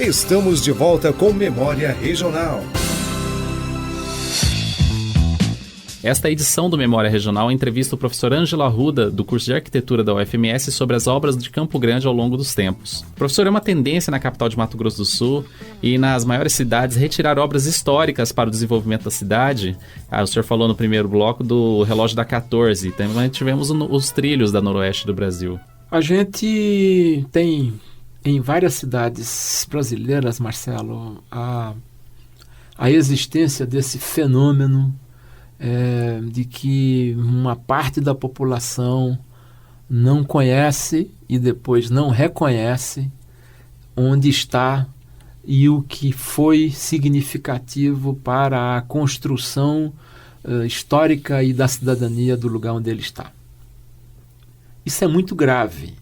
Estamos de volta com Memória Regional. Esta edição do Memória Regional entrevista o professor Ângelo Arruda, do curso de Arquitetura da UFMS, sobre as obras de Campo Grande ao longo dos tempos. Professor, é uma tendência na capital de Mato Grosso do Sul e nas maiores cidades retirar obras históricas para o desenvolvimento da cidade. O senhor falou no primeiro bloco do relógio da 14, também tivemos os trilhos da noroeste do Brasil. A gente tem em várias cidades brasileiras, Marcelo, a existência desse fenômeno de que uma parte da população não conhece e depois não reconhece onde está e o que foi significativo para a construção histórica e da cidadania do lugar onde ele está. Isso é muito grave.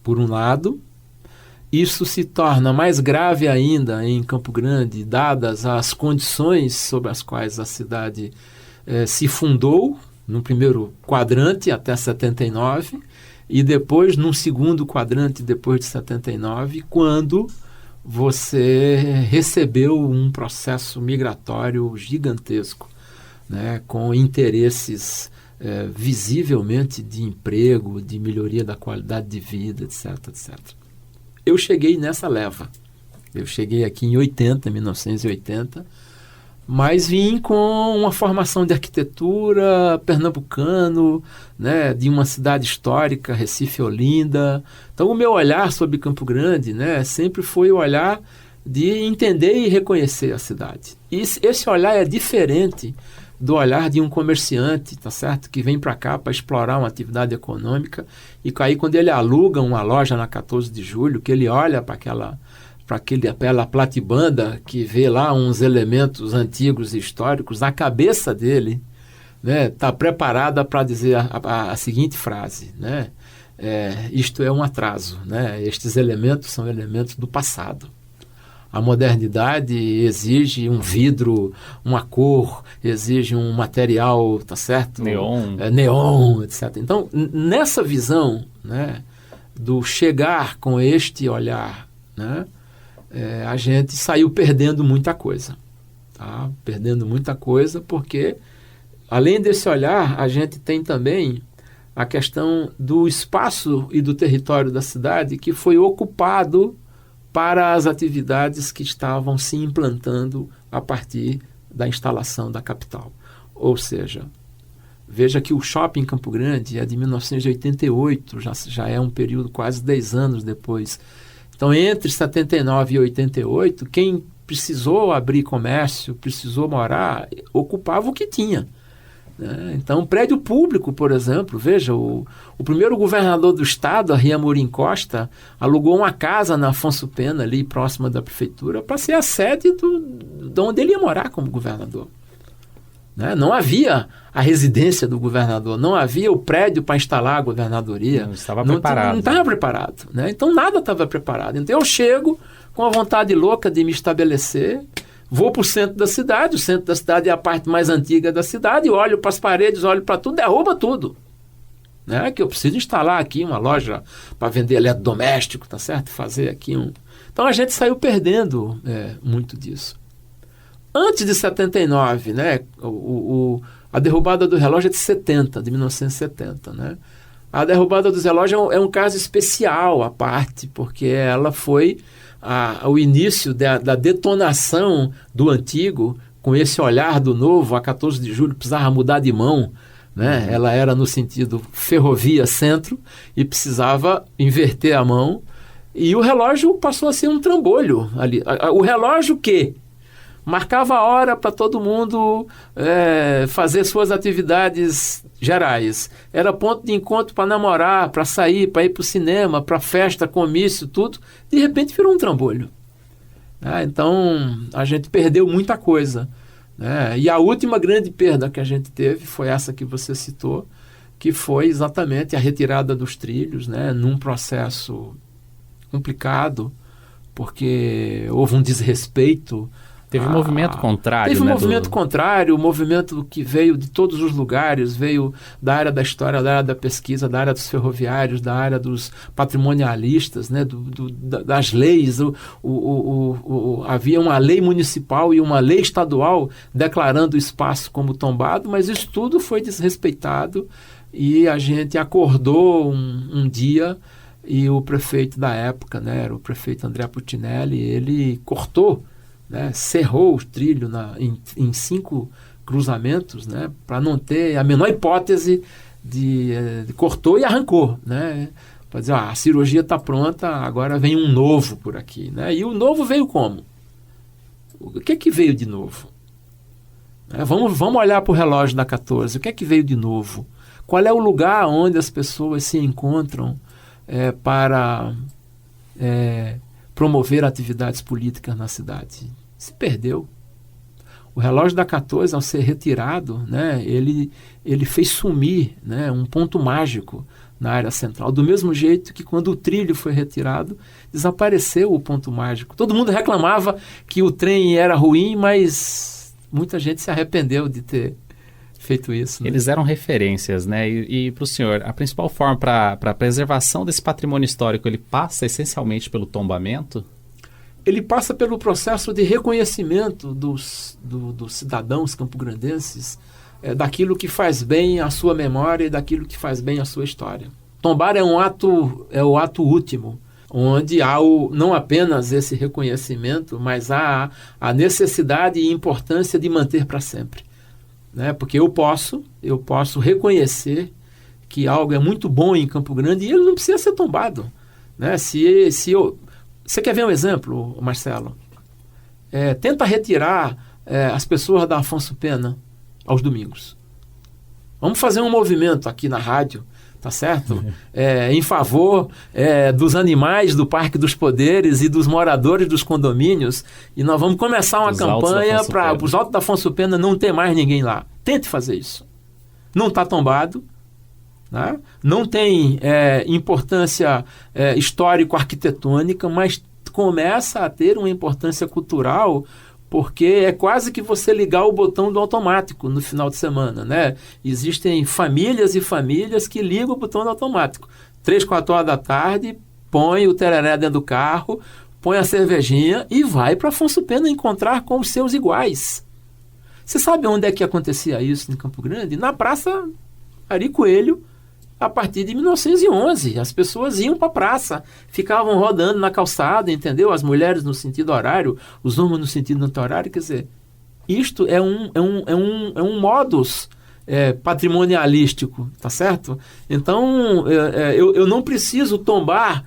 Por um lado, isso se torna mais grave ainda em Campo Grande, dadas as condições sob as quais a cidade se fundou, no primeiro quadrante até 79, e depois num segundo quadrante depois de 79, quando você recebeu um processo migratório gigantesco, né, com interesses visivelmente de emprego, de melhoria da qualidade de vida, etc, etc. Eu cheguei nessa leva. Eu cheguei aqui em 1980, mas vim com uma formação de arquitetura pernambucano, né, de uma cidade histórica, Recife, Olinda. Então o meu olhar sobre Campo Grande, né, sempre foi o olhar de entender e reconhecer a cidade. E esse olhar é diferente do olhar de um comerciante, tá certo? Que vem para cá para explorar uma atividade econômica e aí quando ele aluga uma loja na 14 de julho, que ele olha para aquela platibanda que vê lá uns elementos antigos e históricos, a cabeça dele, né, está preparada para dizer a seguinte frase, né? Isto é um atraso, né? Estes elementos são elementos do passado. A modernidade exige um vidro, uma cor, exige um material, tá certo? Neon, etc. Então, nessa visão, né, do chegar com este olhar, né, a gente saiu perdendo muita coisa. Tá? Perdendo muita coisa porque, além desse olhar, a gente tem também a questão do espaço e do território da cidade que foi ocupado para as atividades que estavam se implantando a partir da instalação da capital. Ou seja, veja que o shopping Campo Grande é de 1988, já é um período quase 10 anos depois. Então, entre 79 e 88, quem precisou abrir comércio, precisou morar, ocupava o que tinha. Né? Então, prédio público, por exemplo, veja, o primeiro governador do estado, Ria Amorim Costa, alugou uma casa na Afonso Pena, ali próxima da prefeitura, para ser a sede de onde ele ia morar como governador. Né? Não havia a residência do governador, não havia o prédio para instalar a governadoria. Não estava preparado. Não estava preparado. Né? Então nada estava preparado. Então eu chego com a vontade louca de me estabelecer, vou para o centro da cidade, o centro da cidade é a parte mais antiga da cidade, olho para as paredes, olho para tudo, derruba tudo. Né? Que eu preciso instalar aqui uma loja para vender eletrodoméstico, tá certo? Fazer aqui um... Então a gente saiu perdendo muito disso. Antes de 79, né, a derrubada do relógio é de 1970. Né? A derrubada dos relógios é um caso especial à parte, porque ela foi o início da detonação do antigo, com esse olhar do novo. A 14 de julho precisava mudar de mão, né? Ela era no sentido ferrovia-centro e precisava inverter a mão, e o relógio passou a ser um trambolho ali. O relógio que marcava a hora para todo mundo fazer suas atividades gerais. Era ponto de encontro para namorar, para sair, para ir para o cinema, para festa, comício, tudo. De repente virou um trambolho. Então, a gente perdeu muita coisa. Né? E a última grande perda que a gente teve foi essa que você citou, que foi exatamente a retirada dos trilhos, né? Num processo complicado, porque houve um desrespeito Teve um movimento contrário, Teve um né, movimento contrário, um movimento que veio de todos os lugares, veio da área da história, da área da pesquisa, da área dos ferroviários, da área dos patrimonialistas, né, das leis. Havia uma lei municipal e uma lei estadual declarando o espaço como tombado, mas isso tudo foi desrespeitado e a gente acordou um dia e o prefeito da época, né, era o prefeito André Putinelli, ele cortou, né, cerrou o trilho em 5 cruzamentos, né, para não ter a menor hipótese de cortou e arrancou, né, para dizer, a cirurgia está pronta, agora vem um novo por aqui, né, e o novo veio como? O que veio de novo? Vamos olhar para o relógio da 14, o que veio de novo? Qual é o lugar onde as pessoas se encontram para promover atividades políticas na cidade? Se perdeu. O relógio da 14, ao ser retirado, né, ele fez sumir, né, um ponto mágico na área central. Do mesmo jeito que quando o trilho foi retirado, desapareceu o ponto mágico. Todo mundo reclamava que o trem era ruim, mas muita gente se arrependeu de ter feito isso. Né? Eles eram referências, né? E para o senhor, a principal forma para a preservação desse patrimônio histórico, ele passa essencialmente pelo tombamento? Ele passa pelo processo de reconhecimento dos cidadãos campograndenses daquilo que faz bem à sua memória e daquilo que faz bem à sua história. Tombar é o ato último, onde há não apenas esse reconhecimento, mas há a necessidade e importância de manter para sempre. Né? Porque eu posso reconhecer que algo é muito bom em Campo Grande e ele não precisa ser tombado. Né? Você quer ver um exemplo, Marcelo? Tenta retirar as pessoas da Afonso Pena aos domingos. Vamos fazer um movimento aqui na rádio, tá certo? Em favor dos animais do Parque dos Poderes e dos moradores dos condomínios, e nós vamos começar uma campanha para os Altos da Afonso Pena não ter mais ninguém lá. Tente fazer isso. Não está tombado, né? Não tem importância histórico-arquitetônica, mas começa a ter uma importância cultural, porque é quase que você ligar o botão do automático no final de semana, né? Existem famílias e famílias que ligam o botão do automático. 3, 4 horas da tarde, põe o tereré dentro do carro, põe a cervejinha e vai para Afonso Pena encontrar com os seus iguais. Você sabe onde é que acontecia isso em Campo Grande? Na Praça Ari Coelho, a partir de 1911. As pessoas iam para a praça, ficavam rodando na calçada, entendeu? As mulheres no sentido horário, os homens no sentido anti-horário. Quer dizer, isto é um modus patrimonialístico, tá certo? Então, eu não preciso tombar.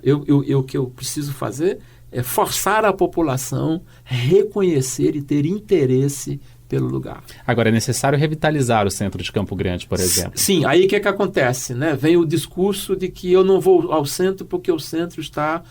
O que eu preciso fazer é forçar a população a reconhecer e ter interesse pelo lugar. Agora, é necessário revitalizar o centro de Campo Grande, por exemplo. Sim, aí o que acontece? Né? Vem o discurso de que eu não vou ao centro porque o centro está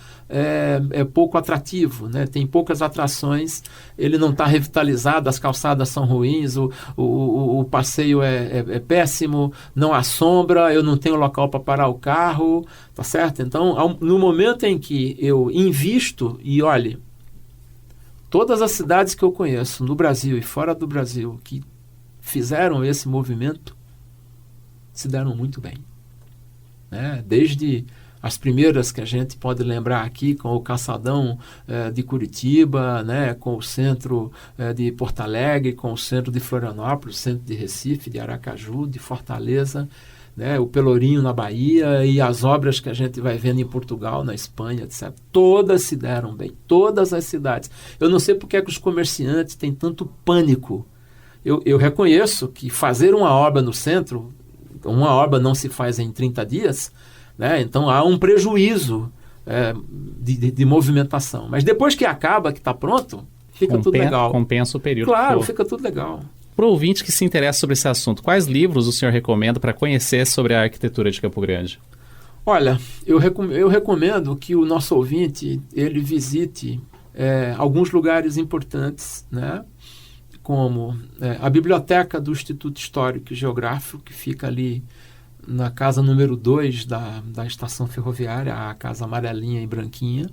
pouco atrativo, né? Tem poucas atrações, ele não está revitalizado, as calçadas são ruins, o passeio é péssimo, não há sombra, eu não tenho local para parar o carro, tá certo? Então, no momento em que eu invisto, e olhe, todas as cidades que eu conheço, no Brasil e fora do Brasil, que fizeram esse movimento, se deram muito bem. Né? Desde as primeiras que a gente pode lembrar aqui, com o Calçadão de Curitiba, né? Com o centro de Porto Alegre, com o centro de Florianópolis, o centro de Recife, de Aracaju, de Fortaleza, né, o Pelourinho na Bahia e as obras que a gente vai vendo em Portugal, na Espanha, etc. Todas se deram bem, todas as cidades. Eu não sei porque é que os comerciantes têm tanto pânico. Eu reconheço que fazer uma obra no centro, uma obra não se faz em 30 dias, né, então há um prejuízo de movimentação. Mas depois que acaba, que está pronto, fica tudo legal. Compensa o período. Claro, fica tudo legal. Para o ouvinte que se interessa sobre esse assunto, quais livros o senhor recomenda para conhecer sobre a arquitetura de Campo Grande? Olha, eu recomendo que o nosso ouvinte ele visite alguns lugares importantes, né? Como a biblioteca do Instituto Histórico e Geográfico, que fica ali na casa número 2 da estação ferroviária, a casa amarelinha e branquinha.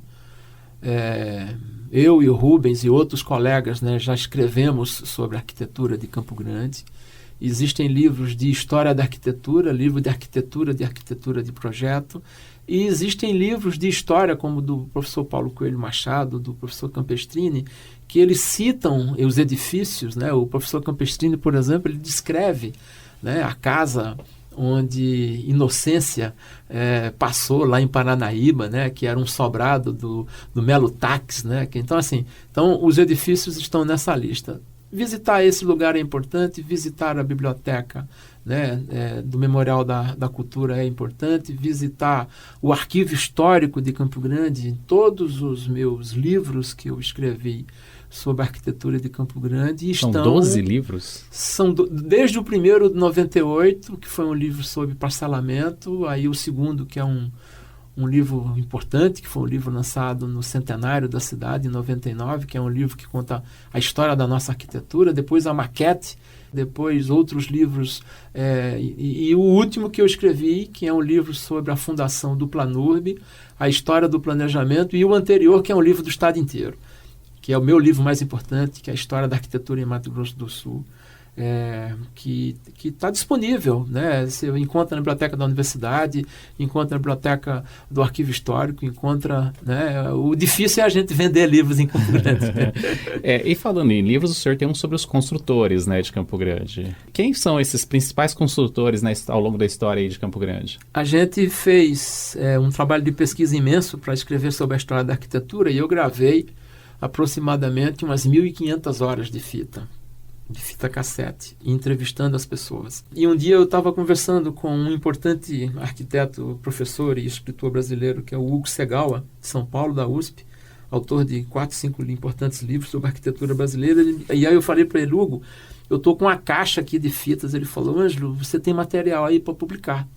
eu e o Rubens e outros colegas, né, já escrevemos sobre a arquitetura de Campo Grande. Existem livros de história da arquitetura, livro de arquitetura de projeto, e existem livros de história, como do professor Paulo Coelho Machado, do professor Campestrini, que eles citam os edifícios, né? O professor Campestrini, por exemplo, ele descreve, né, a casa onde Inocência passou lá em Paranaíba, né, que era um sobrado do Melo Tax, né? Então, os edifícios estão nessa lista. Visitar esse lugar é importante, visitar a biblioteca, né, do Memorial da Cultura é importante, visitar o arquivo histórico de Campo Grande. Todos os meus livros que eu escrevi sobre a arquitetura de Campo Grande São 12 livros? Desde o primeiro, de 98, que foi um livro sobre parcelamento, aí o segundo, que é um livro importante, que foi um livro lançado no centenário da cidade, em 99, que é um livro que conta a história da nossa arquitetura, depois a maquete, depois outros livros, e o último que eu escrevi, que é um livro sobre a fundação do Planurb, a história do planejamento, e o anterior, que é um livro do Estado inteiro, que é o meu livro mais importante, que é a história da arquitetura em Mato Grosso do Sul, que está disponível, né? Você encontra na biblioteca da universidade, encontra na biblioteca do arquivo histórico, encontra, né? O difícil é a gente vender livros em Campo Grande. E falando em livros, o senhor tem um sobre os construtores, né, de Campo Grande. Quem são esses principais construtores, né, ao longo da história aí de Campo Grande? A gente fez um trabalho de pesquisa imenso para escrever sobre a história da arquitetura, e eu gravei aproximadamente umas 1.500 horas de fita cassete, entrevistando as pessoas. E um dia eu estava conversando com um importante arquiteto, professor e escritor brasileiro, que é o Hugo Segawa, de São Paulo, da USP, autor de 4, 5 importantes livros sobre arquitetura brasileira. E aí eu falei para ele: Hugo, eu estou com uma caixa aqui de fitas. Ele falou: Ângelo, você tem material aí para publicar.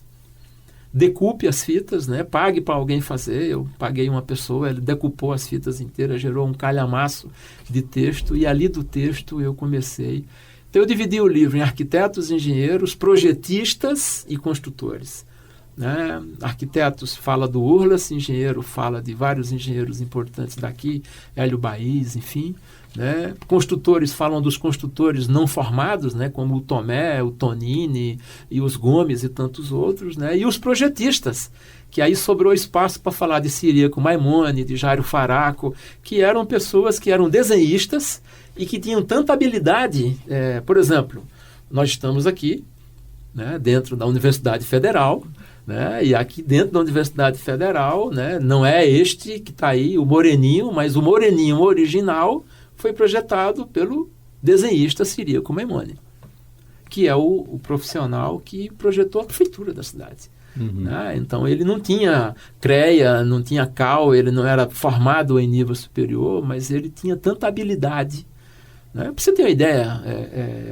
Decupe as fitas, né? Pague para alguém fazer. Eu paguei uma pessoa, ele decupou as fitas inteiras, gerou um calhamaço de texto, e ali do texto eu comecei. Então eu dividi o livro em arquitetos, engenheiros, projetistas e construtores, né? Arquitetos fala do Urlas, engenheiro fala de vários engenheiros importantes daqui, Hélio Baís, enfim, né? Construtores falam dos construtores não formados, né? Como o Tomé, o Tonini e os Gomes e tantos outros, né? E os projetistas, que aí sobrou espaço para falar de Ciríaco Maimone, de Jairo Faraco, que eram pessoas que eram desenhistas e que tinham tanta habilidade. Por exemplo, nós estamos aqui, né, dentro da Universidade Federal, né, e aqui dentro da Universidade Federal, né, não é este que está aí, o Moreninho, mas o Moreninho original foi projetado pelo desenhista Ciríaco Maimone, que é o profissional que projetou a prefeitura da cidade. Uhum. Né? Então ele não tinha CREA, não tinha CAL, ele não era formado em nível superior, mas ele tinha tanta habilidade. Né? Para você ter uma ideia,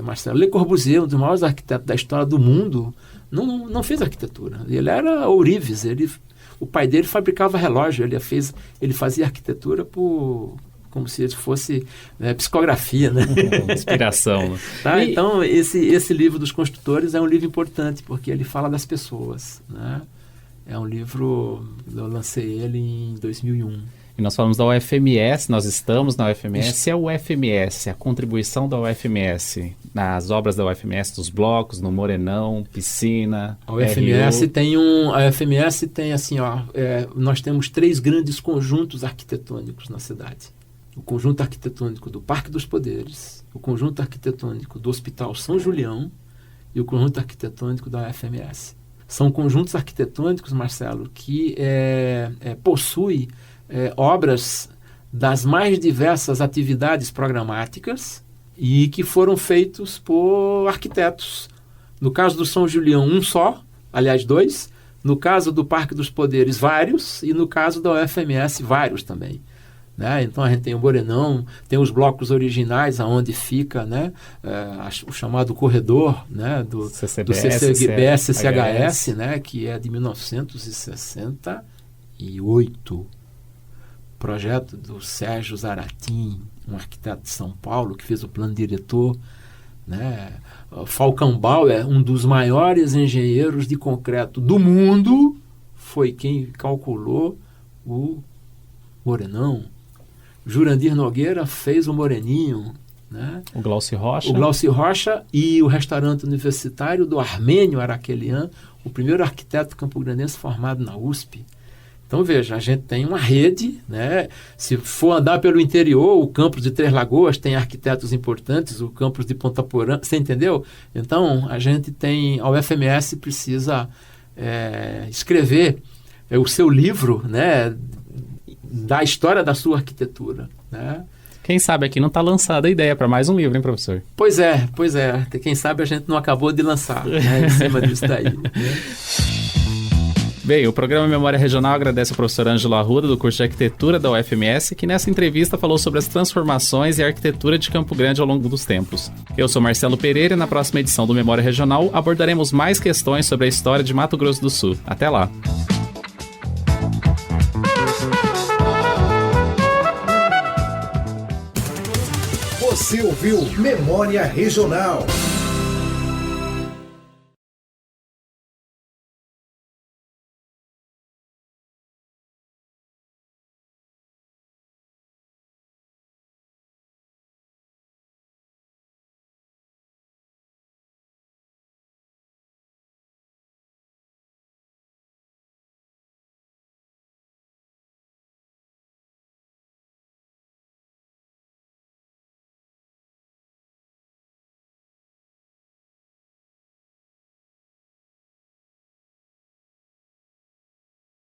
Marcelo, Le Corbusier, um dos maiores arquitetos da história do mundo, não fez arquitetura. Ele era ourives, o pai dele fabricava relógio, ele fazia arquitetura como se fosse psicografia, né? Inspiração. Tá? Então, esse livro dos construtores é um livro importante, porque ele fala das pessoas. Né? É um livro, eu lancei ele em 2001. E nós falamos da UFMS, nós estamos na UFMS. E a UFMS, a contribuição da UFMS nas obras da UFMS, dos blocos, no Morenão, Piscina, a UFMS tem assim, nós temos 3 grandes conjuntos arquitetônicos na cidade. O conjunto arquitetônico do Parque dos Poderes, o conjunto arquitetônico do Hospital São Julião e o conjunto arquitetônico da UFMS. São conjuntos arquitetônicos, Marcelo, que possuem obras das mais diversas atividades programáticas e que foram feitos por arquitetos. No caso do São Julião, um só, aliás 2. No caso do Parque dos Poderes, vários. E no caso da UFMS, vários também. Né? Então a gente tem o Morenão, tem os blocos originais aonde fica, né, o chamado corredor, né, do CCBS-CCHS, né, que é de 1968. Projeto do Sérgio Zaratin, um arquiteto de São Paulo, que fez o plano diretor. Né? Falcão Bauer, um dos maiores engenheiros de concreto do mundo, foi quem calculou o Morenão. Jurandir Nogueira fez o Moreninho, né? O Glaucio Rocha. O Glaucio Rocha e o restaurante universitário do Armênio Araquelian, o primeiro arquiteto campograndense formado na USP. Então, veja, a gente tem uma rede, né? Se for andar pelo interior, o campus de Três Lagoas tem arquitetos importantes, o campus de Ponta Porã, você entendeu? Então, a gente tem, a UFMS precisa escrever o seu livro, né? Da história da sua arquitetura, né? Quem sabe aqui não está lançada a ideia para mais um livro, hein, professor? Pois é. Quem sabe a gente não acabou de lançar, né? Em cima disso daí, né? Bem, o programa Memória Regional agradece ao professor Ângelo Arruda, do curso de Arquitetura da UFMS, que nessa entrevista falou sobre as transformações e a arquitetura de Campo Grande ao longo dos tempos. Eu sou Marcelo Pereira e na próxima edição do Memória Regional abordaremos mais questões sobre a história de Mato Grosso do Sul. Até lá! Você ouviu Memória Regional.